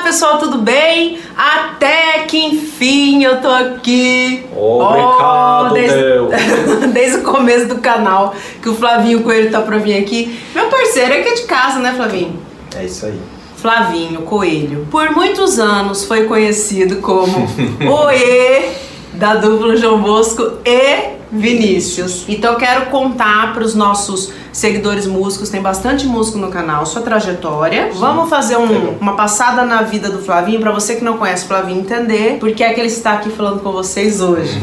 pessoal, tudo bem? Até que enfim eu tô aqui. Obrigado, desde o começo do canal, que o Flavinho Coelho tá pra vir aqui. Meu parceiro é que é de casa, né, Flavinho? É isso aí. Flavinho Coelho. Por muitos anos foi conhecido como o E da dupla João Bosco e Vinícius. Então eu quero contar para os nossos seguidores músicos, tem bastante músico no canal, sua trajetória. Sim. Vamos fazer uma passada na vida do Flavinho, para você que não conhece o Flavinho entender porque é que ele está aqui falando com vocês hoje.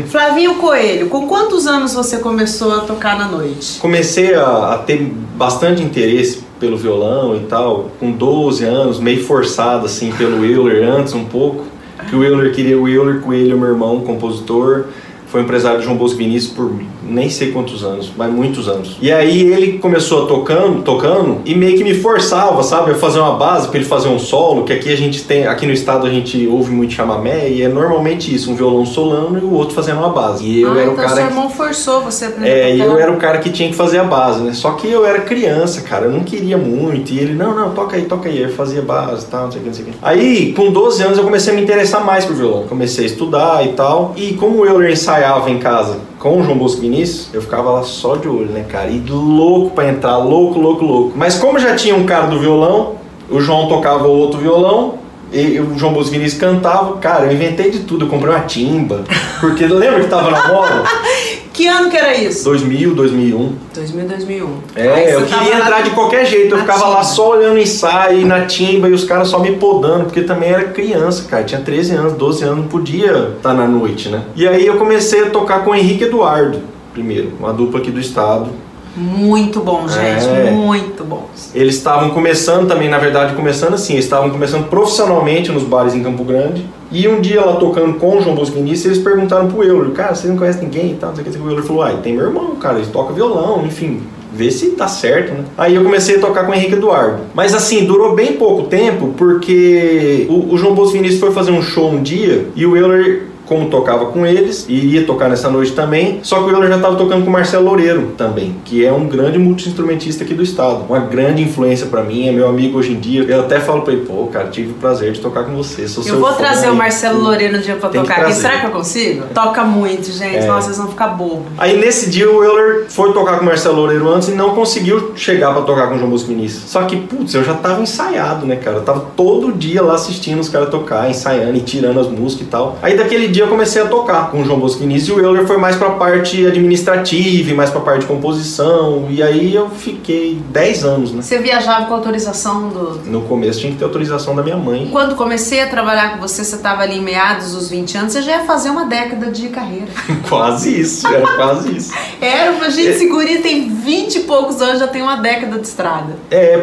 Flavinho Coelho, com quantos anos você começou a tocar na noite? Comecei a ter bastante interesse pelo violão e tal, com 12 anos, meio forçado assim pelo Euler antes um pouco, que o Euler queria o Euler Coelho, meu irmão, compositor. Foi empresário de João Bosco Vinícius por nem sei quantos anos, mas muitos anos. E aí ele começou tocando e meio que me forçava, sabe? A fazer uma base para ele fazer um solo, que aqui a gente tem, aqui no estado a gente ouve muito chamamé e é normalmente isso, um violão solando e o outro fazendo uma base. E eu era então o cara seu irmão forçou você a aprender a tocar. E eu era o cara que tinha que fazer a base, né? Só que eu era criança, cara, eu não queria muito. E ele, não, toca aí. Eu fazia base e tal, não sei o que. Aí, com 12 anos, eu comecei a me interessar mais por violão. Comecei a estudar e tal. E como eu ensaiava em casa com o João Bosco Vinícius, eu ficava lá só de olho, né, cara? E louco pra entrar, louco. Mas como já tinha um cara do violão, o João tocava o outro violão, e o João Bosco Vinícius cantava, cara, eu inventei de tudo, eu comprei uma timba, porque lembra que tava na moda? Que ano que era isso? 2000, 2001. 2001. É, eu queria entrar de qualquer jeito, eu ficava lá só olhando o ensaio e na timba e os caras só me podando, porque também era criança, cara, tinha 13 anos, 12 anos, não podia estar na noite, né? E aí eu comecei a tocar com o Henrique Eduardo, primeiro, uma dupla aqui do estado. Muito bom, gente, muito bom. Eles estavam começando também, na verdade, eles estavam começando profissionalmente nos bares em Campo Grande. E um dia lá tocando com o João Bosco Vinícius, eles perguntaram pro Euler, cara, você não conhece ninguém e tal, não sei o que. O Euler falou, tem meu irmão, cara, ele toca violão, enfim, vê se tá certo, né? Aí eu comecei a tocar com o Henrique Eduardo. Mas assim, durou bem pouco tempo, porque o João Bosco Vinícius foi fazer um show um dia e o Euler, como tocava com eles, e iria tocar nessa noite também, só que o Euler já estava tocando com o Marcelo Loureiro também, que é um grande multi-instrumentista aqui do estado, uma grande influência pra mim, é meu amigo hoje em dia. Eu até falo pra ele, pô, cara, tive o prazer de tocar com você, sou seu fã. Eu vou trazer o Marcelo Loureiro no dia pra tocar aqui, será que eu consigo? Toca muito, gente, nossa, vocês vão ficar bobo. Aí nesse dia o Euler foi tocar com o Marcelo Loureiro antes e não conseguiu chegar pra tocar com o João Bosco Vinícius. Só que, putz, eu já tava ensaiado, né, cara, eu tava todo dia lá assistindo os caras tocar, ensaiando e tirando as músicas e tal. Aí daquele dia eu comecei a tocar com o João Bosco Vinícius e o Euler foi mais pra parte administrativa e mais pra parte de composição, e aí eu fiquei 10 anos, né? Você viajava com autorização do... No começo tinha que ter autorização da minha mãe. Quando comecei a trabalhar com você, você tava ali em meados dos 20 anos, você já ia fazer uma década de carreira. Quase isso, era quase isso. Pra gente, segurinha tem 20 e poucos anos, já tem uma década de estrada.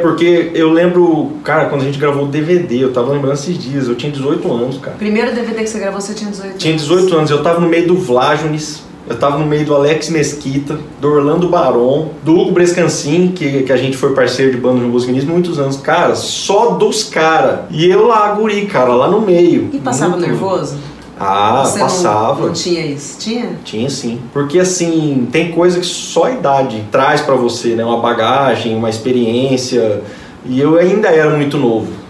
Porque eu lembro, cara, quando a gente gravou o DVD, eu tava lembrando esses dias, eu tinha 18 anos, cara. Primeiro DVD que você gravou, você tinha 18 anos? Tinha 18 anos, eu tava no meio do Vlájones, eu tava no meio do Alex Mesquita, do Orlando Baron, do Hugo Brescancin, que a gente foi parceiro de banda do João Bosco Vinícius muitos anos. Cara, só dos caras. E eu lá, guri, cara, lá no meio. E passava nervoso? Você passava. Não tinha isso? Tinha? Tinha sim. Porque assim, tem coisa que só a idade traz pra você, né? Uma bagagem, uma experiência. E eu ainda era muito novo.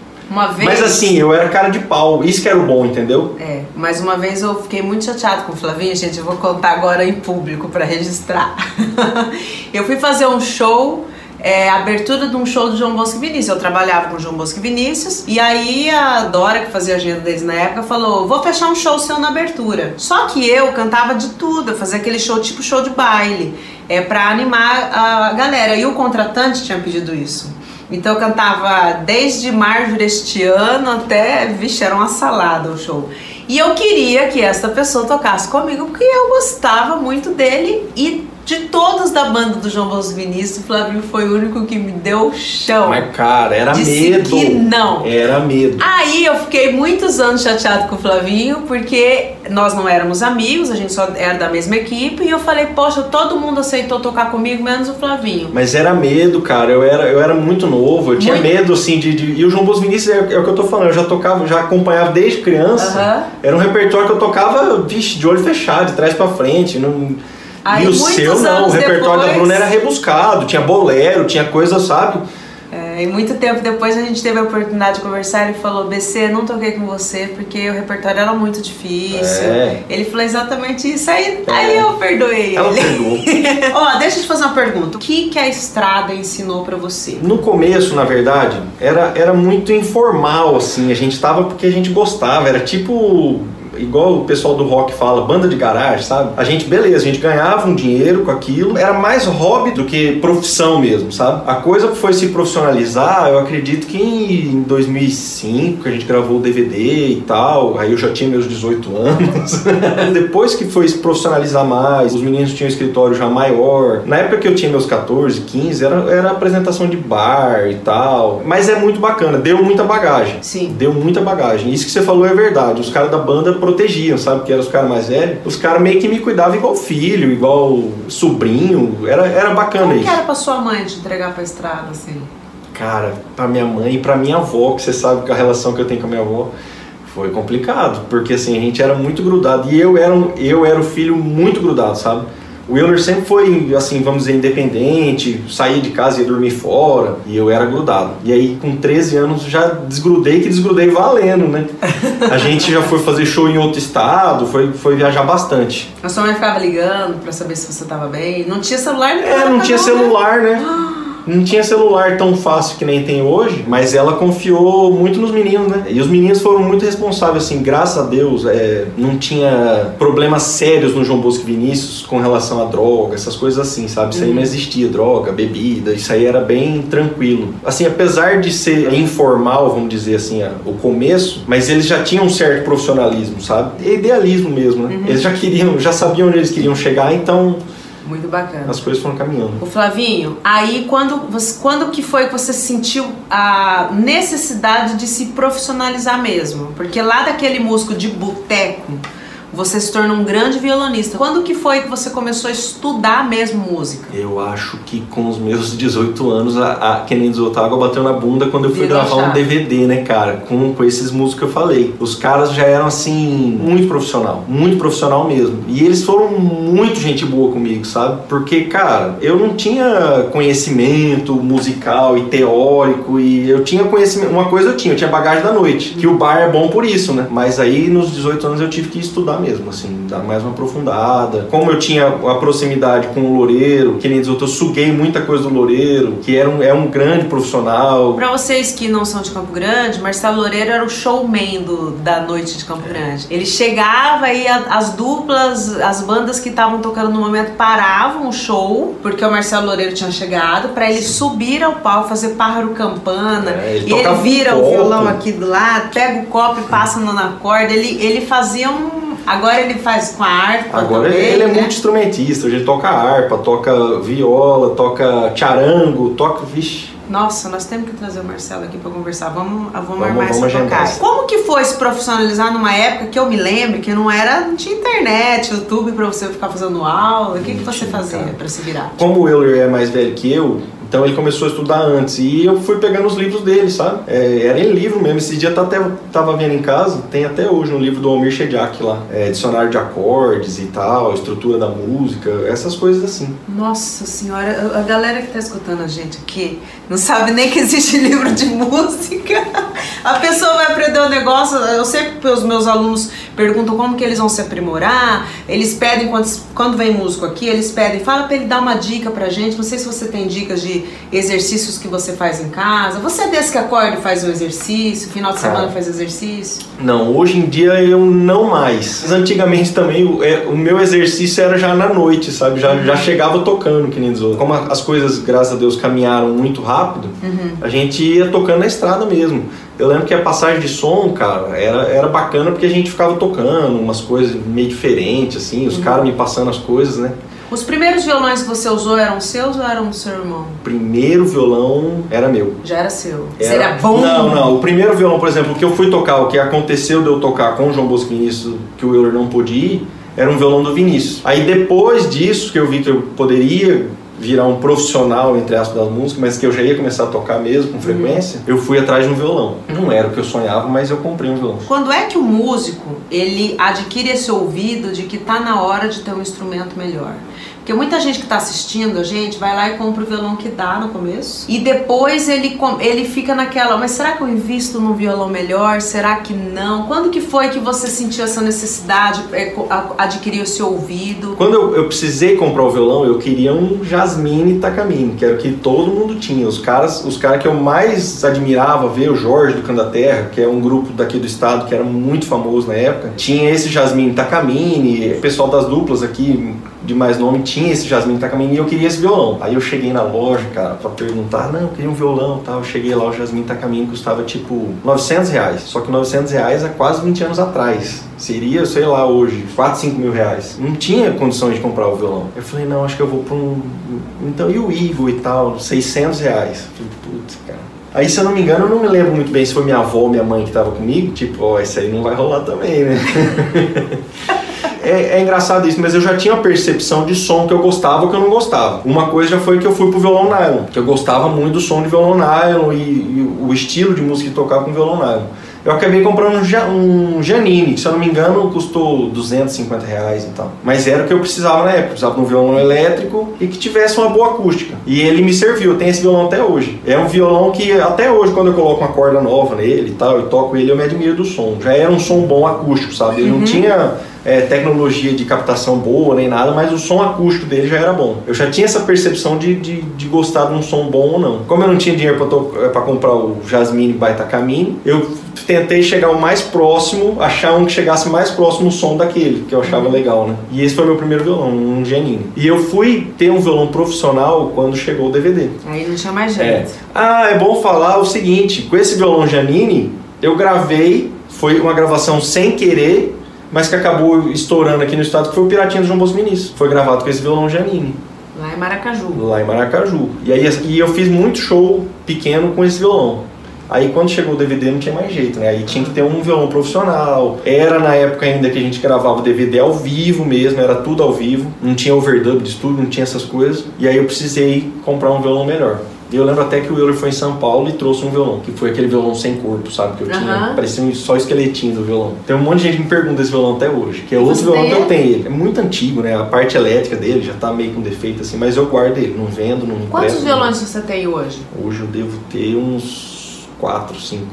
Mas assim, eu era cara de pau, isso que era o bom, entendeu? Mas uma vez eu fiquei muito chateado com o Flavinho, gente, eu vou contar agora em público pra registrar. Eu fui fazer um show, abertura de um show do João Bosco Vinícius, eu trabalhava com o João Bosco Vinícius, e aí a Dora, que fazia a agenda deles na época, falou, vou fechar um show seu na abertura. Só que eu cantava de tudo, eu fazia aquele show tipo show de baile, pra animar a galera, e o contratante tinha pedido isso. Então eu cantava desde Marjorie este ano até, vixe, era uma salada o show. E eu queria que essa pessoa tocasse comigo, porque eu gostava muito dele e de todos da banda do João Bosco Vinícius, o Flavinho foi o único que me deu chão. Mas cara, era disse medo. Que não. Era medo. Aí eu fiquei muitos anos chateado com o Flavinho, porque nós não éramos amigos, a gente só era da mesma equipe, e eu falei, poxa, todo mundo aceitou tocar comigo, menos o Flavinho. Mas era medo, cara, eu era muito novo, eu tinha medo, assim, e o João Bosco Vinícius, é o que eu tô falando, eu já tocava, já acompanhava desde criança, era um repertório que eu tocava, vixe, de olho fechado, de trás pra frente, não... Aí, e o seu não, o repertório da Bruna era rebuscado, tinha bolero, tinha coisa, sabe? E muito tempo depois a gente teve a oportunidade de conversar. Ele falou: BC, não toquei com você porque o repertório era muito difícil. Ele falou exatamente isso. Aí eu perdoei Ela ele. perdoou. Ó, deixa eu te fazer uma pergunta. O que a estrada ensinou pra você? No começo, na verdade, era muito informal, assim. A gente tava porque a gente gostava. Era tipo... igual o pessoal do rock fala, banda de garagem, sabe? A gente ganhava um dinheiro com aquilo, era mais hobby do que profissão mesmo, sabe? A coisa foi se profissionalizar, eu acredito que em 2005, que a gente gravou o DVD e tal, aí eu já tinha meus 18 anos. Depois que foi se profissionalizar mais, os meninos tinham um escritório já maior. Na época que eu tinha meus 14, 15, era apresentação de bar e tal. Mas é muito bacana, deu muita bagagem. Sim. Deu muita bagagem. Isso que você falou é verdade. Os caras da banda protegiam, sabe? Que eram os caras mais velhos. Os caras meio que me cuidavam igual filho, igual sobrinho. Era bacana isso. Como que era pra sua mãe te entregar pra estrada, assim? Cara, pra minha mãe e pra minha avó, que você sabe que a relação que eu tenho com a minha avó foi complicado. Porque assim, a gente era muito grudado. E eu era o filho muito grudado, sabe? O Wilner sempre foi, assim, vamos dizer, independente, saía de casa e ia dormir fora, e eu era grudado. E aí, com 13 anos, já desgrudei valendo, né? A gente já foi fazer show em outro estado, foi viajar bastante. A sua mãe ficava ligando pra saber se você tava bem? Não tinha celular? Não tinha celular, né? Não tinha celular tão fácil que nem tem hoje, mas ela confiou muito nos meninos, né? E os meninos foram muito responsáveis, assim, graças a Deus, não tinha problemas sérios no João Bosco e Vinícius com relação a droga, essas coisas assim, sabe? Isso aí não existia, droga, bebida, isso aí era bem tranquilo. Assim, apesar de ser informal, vamos dizer assim, o começo, mas eles já tinham um certo profissionalismo, sabe? E idealismo mesmo, né? Eles já sabiam onde eles queriam chegar, então... Muito bacana. As coisas foram caminhando. O Flavinho, aí quando que foi que você sentiu a necessidade de se profissionalizar mesmo? Porque lá daquele músico de boteco, você se tornou um grande violonista. Quando que foi que você começou a estudar mesmo música? Eu acho que com os meus 18 anos, que nem diz outra água bateu na bunda quando eu fui gravar um DVD, né, cara? Com esses músicos que eu falei. Os caras já eram, assim, muito profissional mesmo. E eles foram muito gente boa comigo, sabe? Porque, cara, eu não tinha conhecimento musical e teórico, e eu tinha conhecimento... Uma coisa eu tinha bagagem da noite, que o bar é bom por isso, né? Mas aí, nos 18 anos, eu tive que estudar mesmo, assim, dar mais uma aprofundada. Como eu tinha a proximidade com o Loureiro, que nem diz outro, eu suguei muita coisa do Loureiro, que é um grande profissional. Pra vocês que não são de Campo Grande, Marcelo Loureiro era o showman da noite de Campo Grande. Ele chegava e as duplas, as bandas que estavam tocando no momento paravam o show, porque o Marcelo Loureiro tinha chegado, pra ele subir ao palco, fazer pássaro campana, e ele vira o violão aqui do lado, pega o copo e passa na corda. Ele fazia Agora ele faz com a harpa. Agora também, ele é multi-instrumentista. Hoje ele toca harpa, toca viola, toca charango, toca... Vixe. Nossa, nós temos que trazer o Marcelo aqui pra conversar. Vamos armar essa tocada. Isso. Como que foi se profissionalizar numa época que eu me lembro que não tinha internet, YouTube pra você ficar fazendo aula? O que você fazia pra se virar? Como o Euler é mais velho que eu, então ele começou a estudar antes e eu fui pegando os livros dele, sabe? Era em livro mesmo. Esse dia eu tava vendo em casa, tem até hoje um livro do Almir Shediak lá. Dicionário de acordes e tal, estrutura da música, essas coisas assim. Nossa senhora, a galera que tá escutando a gente aqui não sabe nem que existe livro de música. A pessoa vai aprender um negócio, eu sempre que os meus alunos perguntam como que eles vão se aprimorar, eles pedem, quando vem músico aqui, eles pedem, fala pra ele dar uma dica pra gente, não sei se você tem dicas de exercícios que você faz em casa. Você é desse que acorda e faz um exercício, final de semana faz exercício? Não, hoje em dia eu não mais. Mas antigamente também o meu exercício era já na noite, sabe? Já chegava tocando, que nem diz outro. Como as coisas, graças a Deus, caminharam muito rápido, a gente ia tocando na estrada mesmo. Eu lembro que a passagem de som, cara, era bacana porque a gente ficava tocando umas coisas meio diferentes, assim, os caras me passando as coisas, né? Os primeiros violões que você usou eram seus ou eram do seu irmão? O primeiro violão era meu. Já era seu? Era bom? Não. O primeiro violão, por exemplo, que eu fui tocar, o que aconteceu de eu tocar com o João Bosco Vinícius, que o Euler não pôde ir, era um violão do Vinícius. Aí depois disso, que eu vi que eu poderia virar um profissional, entre aspas, das músicas, mas que eu já ia começar a tocar mesmo com frequência, eu fui atrás de um violão. Não era o que eu sonhava, mas eu comprei um violão. Quando é que o músico, ele adquire esse ouvido de que tá na hora de ter um instrumento melhor? Porque muita gente que tá assistindo a gente vai lá e compra o violão que dá no começo. E depois ele fica naquela, mas será que eu invisto num violão melhor? Será que não? Quando que foi que você sentiu essa necessidade de adquirir o seu ouvido? Quando eu precisei comprar o violão, eu queria um Jasmine Takamine, que era o que todo mundo tinha. Os caras que eu mais admirava ver, o Jorge do Canto da Terra, que é um grupo daqui do estado que era muito famoso na época, tinha esse Jasmine Takamine, o pessoal das duplas aqui de mais nome tinha esse Jasmine Takamine e eu queria esse violão. Aí eu cheguei na loja, cara, pra perguntar, não, eu queria um violão e tal. Eu cheguei lá, o Jasmine Takamine custava tipo R$900, só que R$900 há quase 20 anos atrás. Seria, sei lá, hoje, 4, 5 mil reais. Não tinha condições de comprar o violão. Eu falei, não, acho que eu vou pra um... Então, e o Eagle e tal, R$600. Eu falei, putz, cara. Aí, se eu não me engano, eu não me lembro muito bem se foi minha avó ou minha mãe que tava comigo. Tipo, ó, esse aí não vai rolar também, né? É engraçado isso, mas eu já tinha uma percepção de som que eu gostava ou que eu não gostava. Uma coisa já foi que eu fui pro violão nylon, que eu gostava muito do som de violão nylon e o estilo de música que tocava com violão nylon. Eu acabei comprando um Janine, que se eu não me engano custou R$250 e tal. Mas era o que eu precisava na época, eu precisava de um violão elétrico e que tivesse uma boa acústica. E ele me serviu, eu tenho esse violão até hoje. É um violão que até hoje, quando eu coloco uma corda nova nele e tal, e toco ele, eu me admiro do som. Já era um som bom acústico, sabe? Ele não tinha tecnologia de captação boa nem nada, mas o som acústico dele já era bom. Eu já tinha essa percepção de gostar de um som bom ou não. Como eu não tinha dinheiro para comprar o Jasmine by Takamine, eu tentei chegar o mais próximo, achar um que chegasse mais próximo o som daquele, que eu achava legal, né? E esse foi meu primeiro violão, um Janine. E eu fui ter um violão profissional quando chegou o DVD. Aí não tinha mais jeito. É bom falar o seguinte, com esse violão Janine, eu gravei, foi uma gravação sem querer, mas que acabou estourando aqui no estado, que foi o Piratinha do João Bosco Vinícius. Foi gravado com esse violão Janine. Lá em Maracaju. Lá em Maracaju. E eu fiz muito show pequeno com esse violão. Aí quando chegou o DVD não tinha mais jeito, né? Aí tinha que ter um violão profissional. Era na época ainda que a gente gravava o DVD ao vivo mesmo, era tudo ao vivo. Não tinha overdub de estúdio, não tinha essas coisas. E aí eu precisei comprar um violão melhor. E eu lembro até que o Euler foi em São Paulo e trouxe um violão, que foi aquele violão sem corpo, sabe? Que eu tinha, parecia só o esqueletinho do violão. Tem um monte de gente que me pergunta desse violão até hoje, que é outro violão que eu tenho. É muito antigo, né? A parte elétrica dele já tá meio com defeito assim, mas eu guardo ele, não vendo, não empresto. Quantos violões você tem hoje? Hoje eu devo ter uns 4, 5.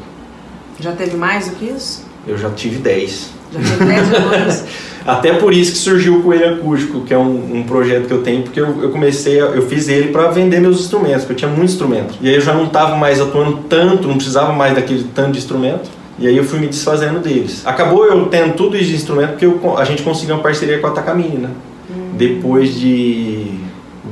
Já teve mais do que isso? Eu já tive 10. Já teve 10 violões? Até por isso que surgiu o Coelho Acústico, que é um projeto que eu tenho, porque eu fiz ele para vender meus instrumentos, porque eu tinha muito instrumento. E aí eu já não estava mais atuando tanto, não precisava mais daquele tanto de instrumento. E aí eu fui me desfazendo deles. Acabou eu tendo tudo isso de instrumento, porque a gente conseguiu uma parceria com a Takamine, né? Depois de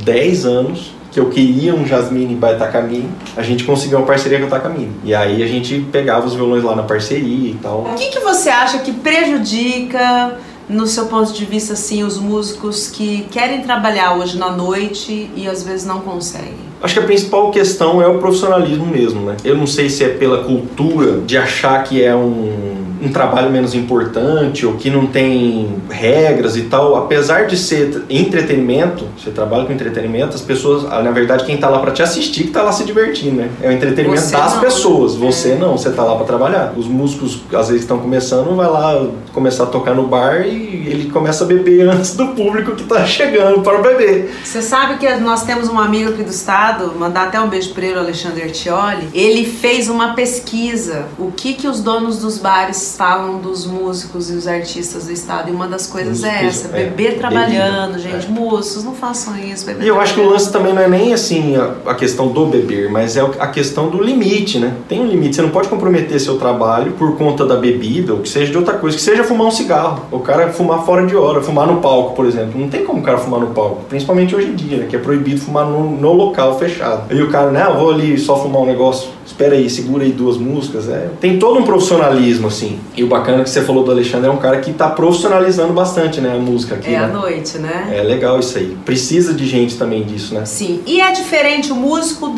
10 anos que eu queria um Jasmine by Takamine, a gente conseguiu uma parceria com a Takamine. E aí a gente pegava os violões lá na parceria e tal. O que você acha que prejudica, no seu ponto de vista, assim, os músicos que querem trabalhar hoje na noite e às vezes não conseguem? Acho que a principal questão é o profissionalismo mesmo, né? Eu não sei se é pela cultura de achar que é um trabalho menos importante ou que não tem regras e tal. Apesar de ser entretenimento, você trabalha com entretenimento, as pessoas, na verdade, quem tá lá pra te assistir que tá lá se divertindo, né? É o entretenimento você das não, pessoas. Você não, você tá lá pra trabalhar. Os músicos, às vezes, estão começando, vai lá começar a tocar no bar e ele começa a beber antes do público que tá chegando para beber. Você sabe que nós temos um amigo aqui do estado, mandar até um beijo pra ele, o Alexandre Artioli. Ele fez uma pesquisa, o que os donos dos bares falam dos músicos e os artistas do estado, e uma das coisas é essa, beber trabalhando, gente, músicos, não façam isso, beber. E eu acho que o lance também não é nem assim a questão do beber, mas é a questão do limite, né? Tem um limite, você não pode comprometer seu trabalho por conta da bebida, ou que seja de outra coisa, que seja fumar um cigarro, o cara fumar fora de hora, fumar no palco, por exemplo. Não tem como o cara fumar no palco, principalmente hoje em dia, né? Que é proibido fumar no local fechado. Aí o cara, né, eu vou ali só fumar um negócio, espera aí, segura aí 2 músicas. Tem todo um profissionalismo, assim. E o bacana que você falou do Alexandre é um cara que tá profissionalizando bastante, né, a música aqui. À noite, né? É legal isso aí. Precisa de gente também disso, né? Sim. E é diferente o músico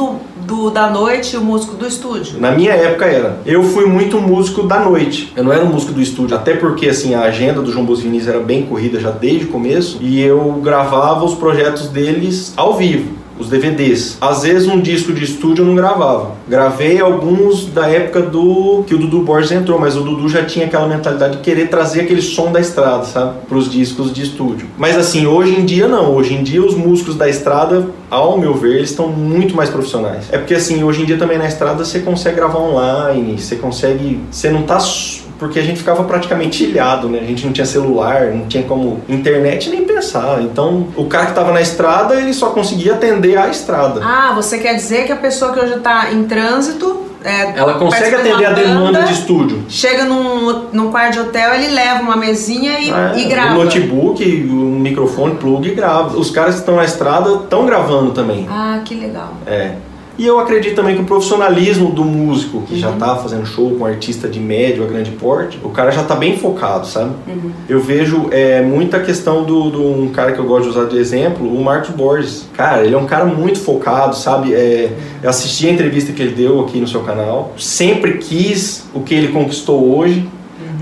da noite e o músico do estúdio? Na minha época era. Eu fui muito músico da noite. Eu não era um músico do estúdio. Até porque, assim, a agenda do João Bosco Vinícius era bem corrida já desde o começo. E eu gravava os projetos deles ao vivo. os DVDs. Às vezes um disco de estúdio eu não gravava. Gravei alguns da época que o Dudu Borges entrou, mas o Dudu já tinha aquela mentalidade de querer trazer aquele som da estrada, sabe? Pros discos de estúdio. Mas assim, hoje em dia não. Hoje em dia os músicos da estrada, ao meu ver, eles estão muito mais profissionais. É porque assim, hoje em dia também na estrada você consegue gravar online, você não tá... Porque a gente ficava praticamente ilhado, né? A gente não tinha celular, não tinha como internet nem pensar. Então, o cara que estava na estrada, ele só conseguia atender a estrada. Ah, você quer dizer que a pessoa que hoje está em trânsito... ela consegue atender a demanda de estúdio. Chega num quarto de hotel, ele leva uma mesinha e grava. Um notebook, um microfone, plug e grava. Os caras que estão na estrada estão gravando também. Ah, que legal. E eu acredito também que o profissionalismo do músico, que já tá fazendo show com artista de médio a grande porte, o cara já tá bem focado, sabe? Eu vejo muita questão um cara que eu gosto de usar de exemplo, o Marcos Borges. Cara, ele é um cara muito focado, sabe? Eu assisti a entrevista que ele deu aqui no seu canal, sempre quis o que ele conquistou hoje.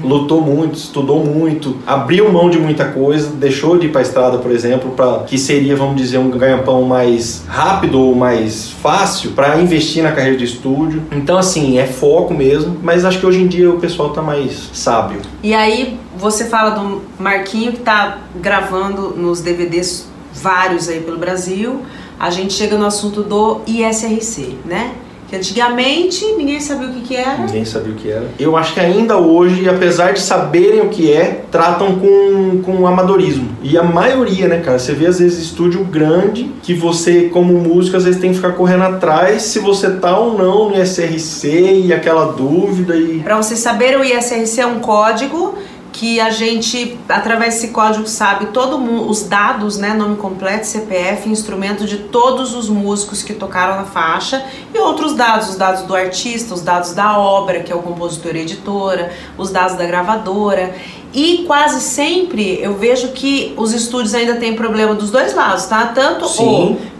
Lutou muito, estudou muito, abriu mão de muita coisa, deixou de ir pra estrada, por exemplo, que seria, vamos dizer, um ganha-pão mais rápido ou mais fácil para investir na carreira de estúdio. Então, assim, é foco mesmo, mas acho que hoje em dia o pessoal tá mais sábio. E aí, você fala do Marquinho que tá gravando nos DVDs vários aí pelo Brasil. A gente chega no assunto do ISRC, né? Que antigamente ninguém sabia o que era. Ninguém sabia o que era. Eu acho que ainda hoje, apesar de saberem o que tratam com amadorismo. E a maioria, né, cara? Você vê às vezes estúdio grande que você, como músico, às vezes tem que ficar correndo atrás se você tá ou não no ISRC e aquela dúvida. Pra vocês saberem, o ISRC é um código que a gente, através desse código, sabe os dados, né, nome completo, CPF, instrumento de todos os músicos que tocaram na faixa e outros dados, os dados do artista, os dados da obra, que é o compositor e editora, os dados da gravadora. E quase sempre eu vejo que os estúdios ainda têm problema dos dois lados, tá? Tanto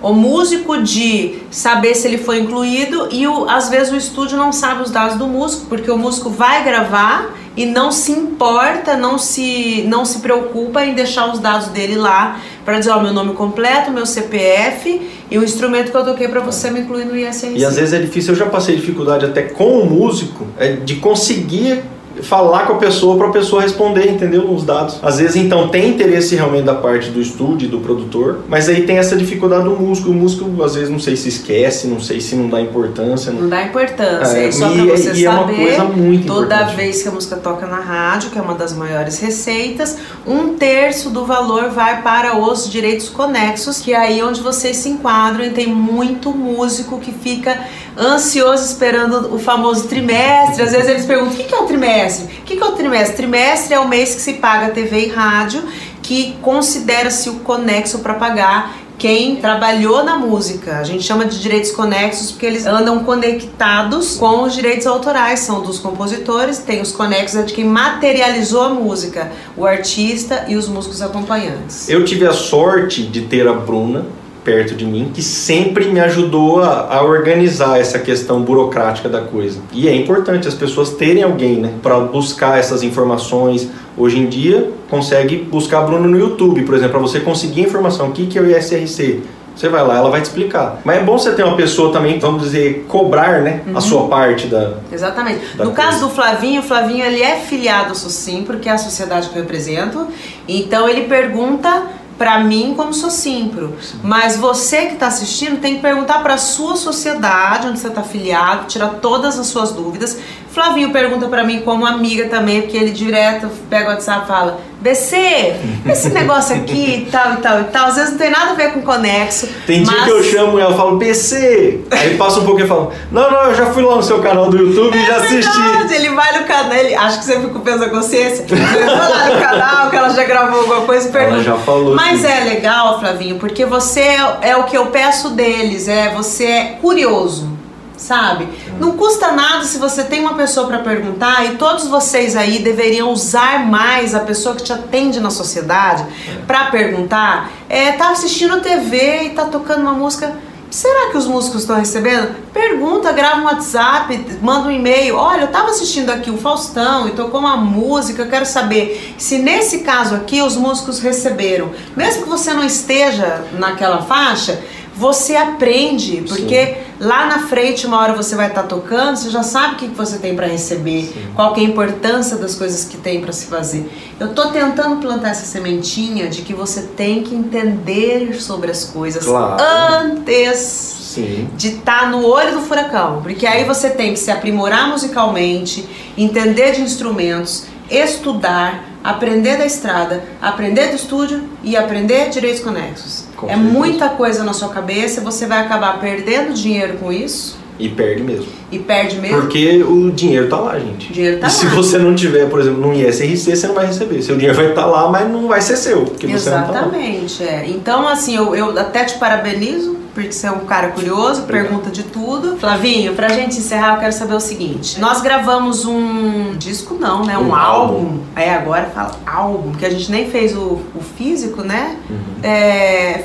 o músico de saber se ele foi incluído e às vezes o estúdio não sabe os dados do músico, porque o músico vai gravar e não se importa, não se preocupa em deixar os dados dele lá para dizer, meu nome completo, meu CPF e o instrumento que eu toquei para você me incluir no ISRC. E às vezes é difícil, eu já passei dificuldade até com o músico, de conseguir falar com a pessoa para a pessoa responder, entendeu? Os dados. Às vezes, então, tem interesse realmente da parte do estúdio, do produtor, mas aí tem essa dificuldade do músico. O músico, às vezes, não sei se esquece, não sei se não dá importância. Não dá importância. Só para você saber, é uma coisa muito toda importante. Vez que a música toca na rádio, que é uma das maiores receitas, 1/3 do valor vai para os direitos conexos, que é aí onde vocês se enquadram, e tem muito músico que fica ansioso esperando o famoso trimestre. Às vezes eles perguntam, o que é o trimestre? O que é o trimestre? Trimestre é o mês que se paga TV e rádio, que considera-se o conexo para pagar quem trabalhou na música. A gente chama de direitos conexos porque eles andam conectados com os direitos autorais, são dos compositores, tem os conexos de quem materializou a música, o artista e os músicos acompanhantes. Eu tive a sorte de ter a Bruna perto de mim, que sempre me ajudou a organizar essa questão burocrática da coisa. E é importante as pessoas terem alguém, né, para buscar essas informações. Hoje em dia, consegue buscar a Bruna no YouTube, por exemplo, para você conseguir a informação. O que é o ISRC? Você vai lá, ela vai te explicar. Mas é bom você ter uma pessoa também, vamos dizer, cobrar, né, a sua parte da... Exatamente. No caso do Flavinho, ele é filiado ao Socimpro, que é a sociedade que eu represento. Então ele pergunta para mim como Socimpro. Mas você que está assistindo tem que perguntar para a sua sociedade, onde você está afiliado, tirar todas as suas dúvidas. Flavinho pergunta para mim como amiga também, porque ele direto pega o WhatsApp e fala: BC, esse negócio aqui e tal e tal e tal, às vezes não tem nada a ver com conexo. Tem dia que eu chamo ela e falo, BC, aí passa um pouquinho e fala, não, eu já fui lá no seu canal do YouTube e já assisti. Verdade, ele vai no canal, acho que você fica com peso da consciência, ele vai lá no canal, que ela já gravou alguma coisa e pergunta. Ela já falou. Mas é legal, Flavinho, porque você é o que eu peço deles, você é curioso. Sabe? Não custa nada se você tem uma pessoa para perguntar, e todos vocês aí deveriam usar mais a pessoa que te atende na sociedade para perguntar. Tá assistindo TV e tá tocando uma música, será que os músicos estão recebendo? Pergunta, grava um WhatsApp, manda um e-mail. Olha, eu tava assistindo aqui o Faustão e tocou uma música, eu quero saber se nesse caso aqui os músicos receberam. Mesmo que você não esteja naquela faixa, você aprende, porque lá na frente, uma hora você vai estar tocando, você já sabe o que você tem para receber, qual que é a importância das coisas que tem para se fazer. Eu tô tentando plantar essa sementinha de que você tem que entender sobre as coisas antes de estar no olho do furacão, porque aí você tem que se aprimorar musicalmente, entender de instrumentos, estudar, aprender da estrada, aprender do estúdio e aprender direitos conexos. É muita coisa na sua cabeça, você vai acabar perdendo dinheiro com isso. E perde mesmo. E perde mesmo. Porque o dinheiro tá lá, gente. O dinheiro tá lá. Se você não tiver, por exemplo, no ISRC, você não vai receber. Seu dinheiro vai estar lá, mas não vai ser seu. Porque você não tá lá. Exatamente. Então, assim, eu até te parabenizo, porque você é um cara curioso, pergunta de tudo. Flavinho, pra gente encerrar, eu quero saber o seguinte. Nós gravamos um disco, não, né? Um álbum. Agora fala álbum, porque a gente nem fez o físico, né?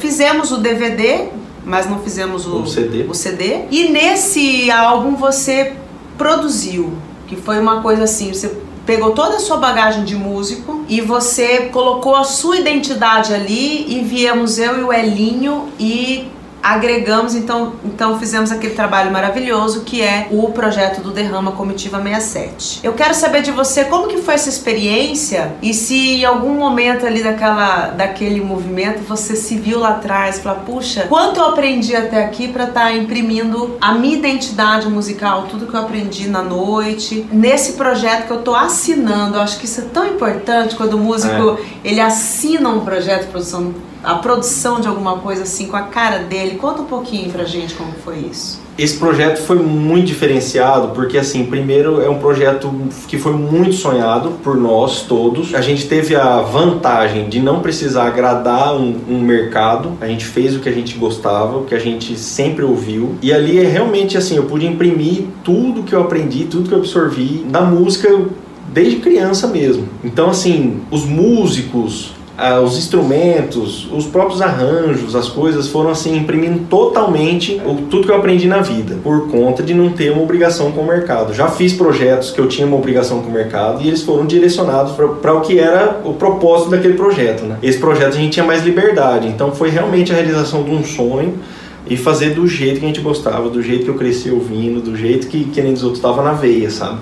Fizemos o DVD, mas não fizemos o CD. E nesse álbum você produziu, que foi uma coisa assim, você pegou toda a sua bagagem de músico e você colocou a sua identidade ali e viemos eu e o Elinho e agregamos, então fizemos aquele trabalho maravilhoso que é o projeto do Derrama Comitiva 67. Eu quero saber de você como que foi essa experiência e se em algum momento ali daquele movimento você se viu lá atrás e falou, puxa, quanto eu aprendi até aqui para estar imprimindo a minha identidade musical, tudo que eu aprendi na noite, nesse projeto que eu tô assinando. Eu acho que isso é tão importante quando o músico ele assina um projeto de a produção de alguma coisa assim com a cara dele. Conta um pouquinho pra gente como foi isso. Esse projeto foi muito diferenciado porque, assim, primeiro é um projeto que foi muito sonhado por nós todos. A gente teve a vantagem de não precisar agradar um mercado. A gente fez o que a gente gostava, o que a gente sempre ouviu. E ali é realmente assim, eu pude imprimir tudo que eu aprendi, tudo que eu absorvi da música desde criança mesmo. Então, assim, os músicos, os instrumentos, os próprios arranjos, as coisas foram assim imprimindo totalmente tudo que eu aprendi na vida, por conta de não ter uma obrigação com o mercado. Já fiz projetos que eu tinha uma obrigação com o mercado e eles foram direcionados para o que era o propósito daquele projeto, né? Esse projeto a gente tinha mais liberdade, então foi realmente a realização de um sonho e fazer do jeito que a gente gostava, do jeito que eu cresci ouvindo, do jeito que nem dos outros estava na veia, sabe?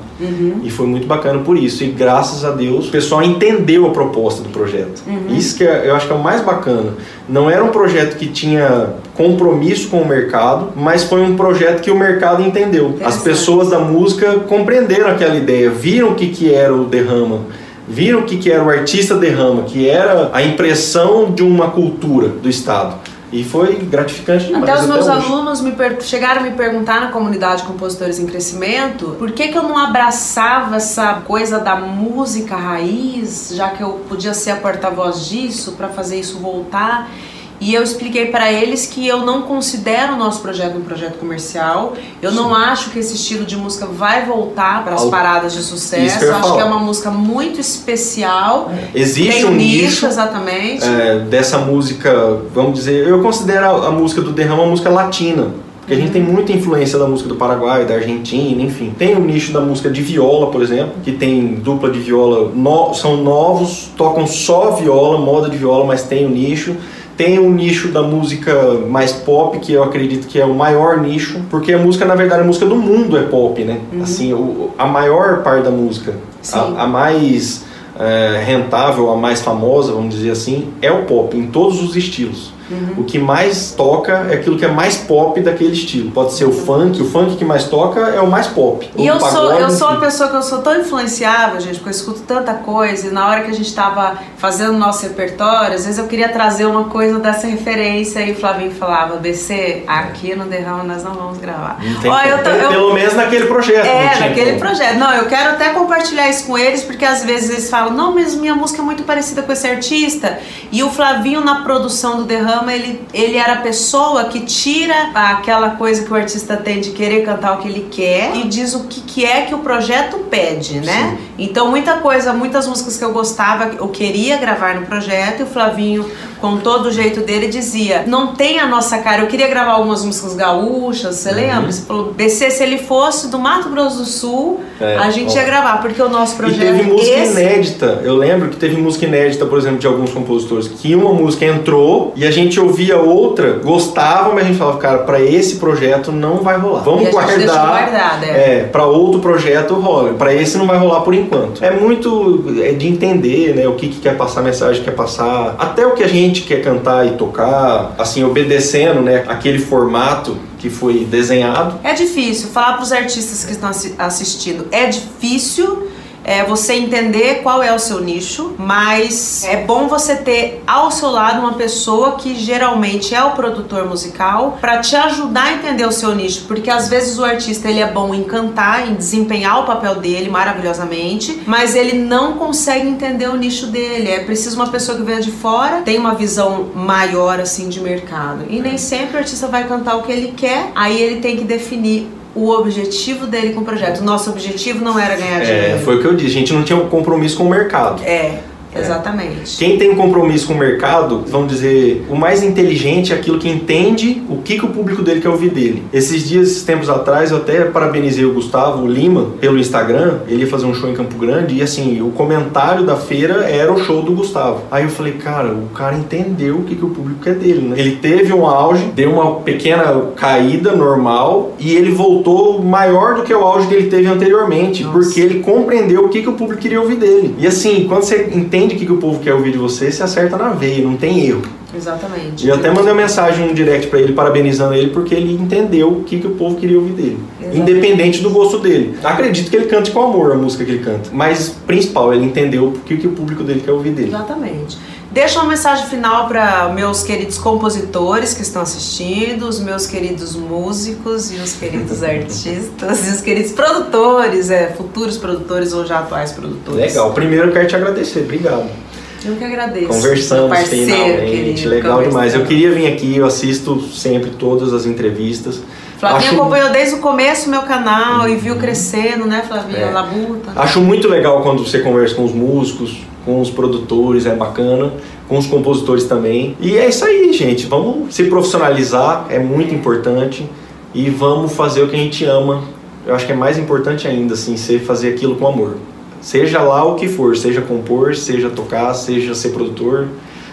E foi muito bacana por isso. E graças a Deus o pessoal entendeu a proposta do projeto. Isso que eu acho que é o mais bacana. Não era um projeto que tinha compromisso com o mercado, mas foi um projeto que o mercado entendeu. As pessoas da música compreenderam aquela ideia, viram o que era o Derrama, viram o que era o artista Derrama, que era a impressão de uma cultura do Estado. E foi gratificante demais. Até os meus alunos chegaram a me perguntar na comunidade Compositores em Crescimento por que eu não abraçava essa coisa da música raiz, já que eu podia ser a porta-voz disso, para fazer isso voltar. E eu expliquei para eles que eu não considero o nosso projeto um projeto comercial. Eu não acho que esse estilo de música vai voltar para as paradas de sucesso. Eu acho que é uma música muito especial. Existe um nicho, exatamente. Dessa música, vamos dizer, eu considero a música do Derrama uma música latina. Porque a gente tem muita influência da música do Paraguai, da Argentina, enfim. Tem o nicho da música de viola, por exemplo, que tem dupla de viola, são novos, tocam só viola, moda de viola, mas tem o nicho. Tem um nicho da música mais pop, que eu acredito que é o maior nicho, porque a música, na verdade, a música do mundo é pop, né? Assim, a maior parte da música, a mais rentável, a mais famosa, vamos dizer assim, é o pop, em todos os estilos. O que mais toca é aquilo que é mais pop daquele estilo. Pode ser o funk que mais toca é o mais pop. E eu sou uma pessoa que eu sou tão influenciável, gente, porque eu escuto tanta coisa, e na hora que a gente estava fazendo o nosso repertório, às vezes eu queria trazer uma coisa dessa referência, e o Flavinho falava, BC, aqui no Derrama nós não vamos gravar. Pelo menos naquele projeto. Naquele projeto. Não, eu quero até compartilhar isso com eles, porque às vezes eles falam, não, mas minha música é muito parecida com esse artista, e o Flavinho na produção do Derrama, ele era a pessoa que tira aquela coisa que o artista tem de querer cantar o que ele quer e diz o que é que o projeto pede, né? Sim. Então muitas músicas que eu gostava, eu queria gravar no projeto, e o Flavinho com todo o jeito dele, dizia: não tem a nossa cara. Eu queria gravar algumas músicas gaúchas, você lembra? Você falou: BC, se ele fosse do Mato Grosso do Sul, a gente ia gravar, porque o nosso projeto. E teve música inédita. Eu lembro que teve música inédita, por exemplo, de alguns compositores, que uma música entrou e a gente ouvia outra, gostava, mas a gente falava: cara, pra esse projeto não vai rolar. Vamos guardar. Pra outro projeto rola. Pra esse não vai rolar por enquanto. É muito de entender, né, o que quer passar, a mensagem que quer passar, até o que a gente quer cantar e tocar, assim, obedecendo, né, aquele formato que foi desenhado. É difícil falar para os artistas que estão assistindo. É difícil você entender qual é o seu nicho, mas é bom você ter ao seu lado uma pessoa que geralmente é o produtor musical para te ajudar a entender o seu nicho, porque às vezes o artista ele é bom em cantar, em desempenhar o papel dele maravilhosamente, mas ele não consegue entender o nicho dele. É preciso uma pessoa que venha de fora, tem uma visão maior assim de mercado, e nem sempre o artista vai cantar o que ele quer, aí ele tem que definir o objetivo dele com o projeto. O nosso objetivo não era ganhar dinheiro. Foi o que eu disse, a gente não tinha um compromisso com o mercado. Exatamente. Quem tem um compromisso com o mercado, vamos dizer, o mais inteligente é aquilo que entende o que o público dele quer ouvir dele. Esses tempos atrás, eu até parabenizei o Gustavo Lima pelo Instagram. Ele ia fazer um show em Campo Grande e assim, o comentário da feira era o show do Gustavo. Aí eu falei: cara, o cara entendeu o que o público quer dele, né? Ele teve um auge, deu uma pequena caída normal e ele voltou maior do que o auge que ele teve anteriormente. Nossa. Porque ele compreendeu o que o público queria ouvir dele. E assim, quando você entende o que o povo quer ouvir de você, você acerta na veia, não tem erro. Exatamente. E eu até mandei uma mensagem no direct pra ele, parabenizando ele, porque ele entendeu o que o povo queria ouvir dele. Exatamente. Independente do gosto dele. Acredito que ele cante com amor a música que ele canta, mas principal, ele entendeu o que o público dele quer ouvir dele. Exatamente. Deixa uma mensagem final para meus queridos compositores que estão assistindo, os meus queridos músicos e os queridos artistas e os queridos produtores, futuros produtores ou já atuais produtores. Legal. Primeiro eu quero te agradecer. Obrigado. Eu que agradeço. Conversamos finalmente. Querido, legal demais. Eu queria vir aqui, eu assisto sempre todas as entrevistas. Flavinha acompanhou desde o começo o meu canal e viu crescendo, né, Flavinha? Labuta. Acho muito legal quando você conversa com os músicos, com os produtores, é bacana, com os compositores também. E é isso aí, gente. Vamos se profissionalizar, é muito importante. E vamos fazer o que a gente ama. Eu acho que é mais importante ainda, assim, fazer aquilo com amor. Seja lá o que for, seja compor, seja tocar, seja ser produtor,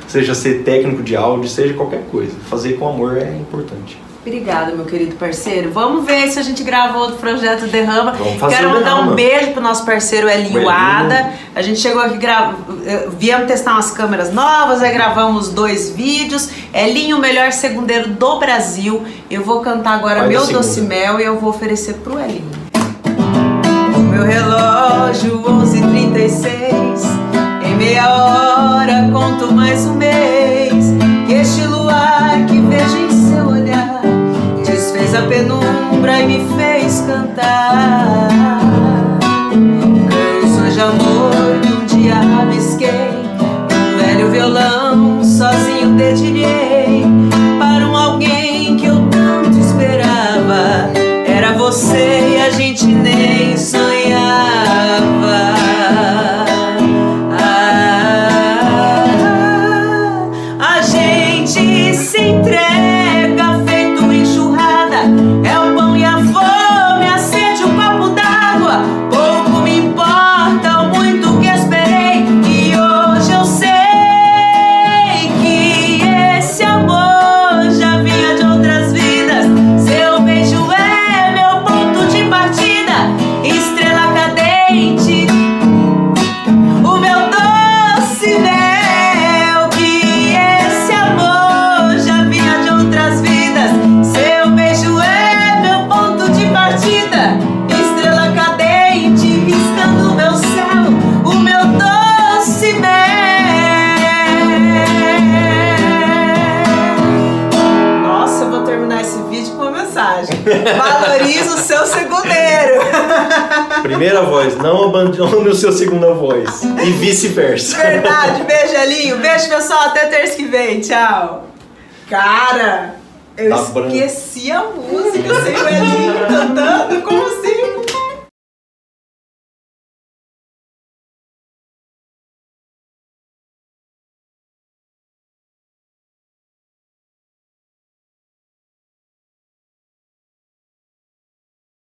seja ser técnico de áudio, seja qualquer coisa. Fazer com amor é importante. Obrigada, meu querido parceiro. Vamos ver se a gente grava outro projeto Derrama. Vamos fazer. Quero mandar Derrama. Um beijo pro nosso parceiro Elinho Ada. A gente chegou aqui, viemos testar umas câmeras novas, aí gravamos 2 vídeos. Elinho, o melhor segundeiro do Brasil. Eu vou cantar agora Meu Doce Mel e eu vou oferecer pro Elinho. Meu relógio 11h36, em meia hora conto mais um mês. E este luar que vejo em seu olhar desfez a penumbra e me fez cantar canções de amor que um dia rabisquei, um velho violão sozinho dedilhei para um alguém que eu tanto esperava. Era você e a gente nem sonhava. A gente se entrega feito enxurrada. É o pão e a fome, a sede, um copo d'água. Pouco me importa o muito que esperei. E hoje eu sei que esse amor já vinha de outras vidas. Seu beijo é meu ponto de partida, estrela cadente, o meu doce mel. Que esse amor já vinha de outras vidas. Seu beijo é meu ponto de partida, estrela cadente, riscando o meu céu, o meu doce mel. Nossa, eu vou terminar esse vídeo com uma mensagem. Valorize o seu segundeiro. Primeira voz, não abandone o seu segunda voz. E vice-versa. Verdade, beijo, Elinho. Beijo, pessoal. Até terça que vem. Tchau. Cara, eu esqueci a música sem o Elinho cantando. Como assim?